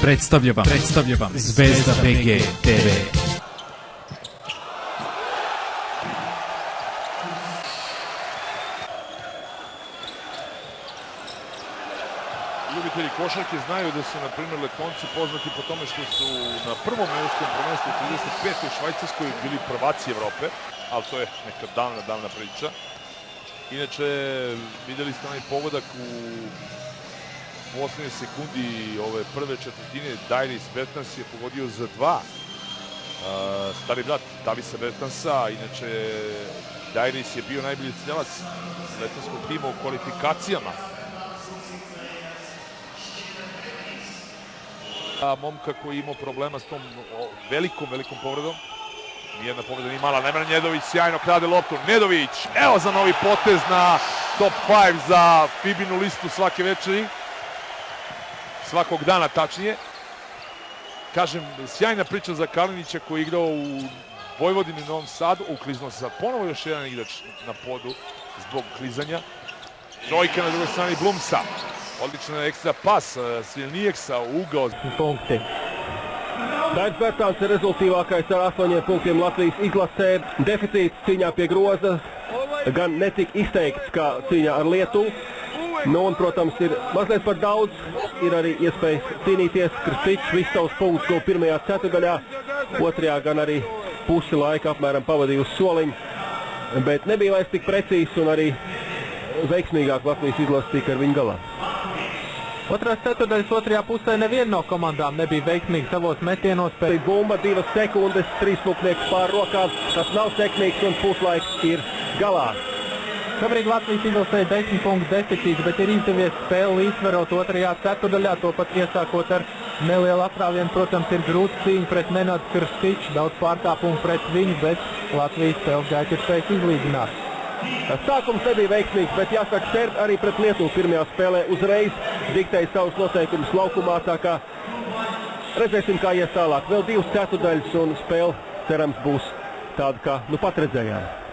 Predstavlja vam Zvezda BG TV. Ljubitelji košarke znaju da su, na primjer, Letonci poznati po tome što su na prvom evropskom prvenstvu u 35. u Švajcarskoj bili prvaci Evrope, ali to je neka davna priča. Inače, vidjeli ste onaj pogodak u poslednjoj sekundi ove prve četvrtine. Dairis Bertans je pogodio za 2. Stari brat Davisa Bertansa, inače Dairis je bio najbolji ciljavac letonskog tima u kvalifikacijama. Momka koji je imao problema s tom velikom povredom. Nijedna povreda nije mala. Nemanja Nedović sjajno krade loptu. Nedović, evo za novi potez na top 5 za FIBA-inu listu svake večeri. Svakog dana tačnije. Kažem, sjajna priča za Kalinića koji je igrao u Vojvodini i Novom Sadu. Ukliznuo se sad ponovo još jedan igrač na podu zbog klizanja. Trojka na drugoj strani Blumsa. Odličan ekstra pas Svilnijeksa u ugao. Punkti. Dairis Bertans ir rezultīvākais ar 8 punktiem Latvijas izlasē. Deficīts cīņā pie groza gan netik izteikts kā cīņā ar Lietuvu. Nu, un, protams, ir mazliet par daudz. Ir arī iespējas cīnīties. Krističs visu savus punktus guva pirmajā ceturdaļā. Otrajā gan arī pusi laika apmēram pavadīja uz soliņu. Bet nebija vairs tik precīzs un arī veiksmīgāk Latvijas izlase tika ar viņu galā. Otrās ceturdaļas otrajā pusē neviena no komandām nebija veiksmīga savos metienos. Bumba 2 sekundes, trīspunktnieks pār rokām. Tas nav sekmīgs un puslaiks ir galā. Šobrīd Latvijas izlasē 10 punktu deficīts, bet ir izdevies spēli līdzsvarot otrajā ceturdaļā, to pat iesākot ar nelielu atrāvienu. Protams, ir grūta cīņa pret Nenadu Krističu, daudz pārkāpumu pret viņu, bet Latvijas spēles gaitu ir spējis izlīdzināt. Sākums nebija veiksmīgs, bet jāsaka, Serbi arī pret Lietuvu pirmajā spēlē uzreiz diktēja savus noteikumus laukumā, tā kā redzēsim, kā ies tālāk. Vēl 2 ceturdaļas un spēle, cerams, būs tāda, kā nu pat redzējām.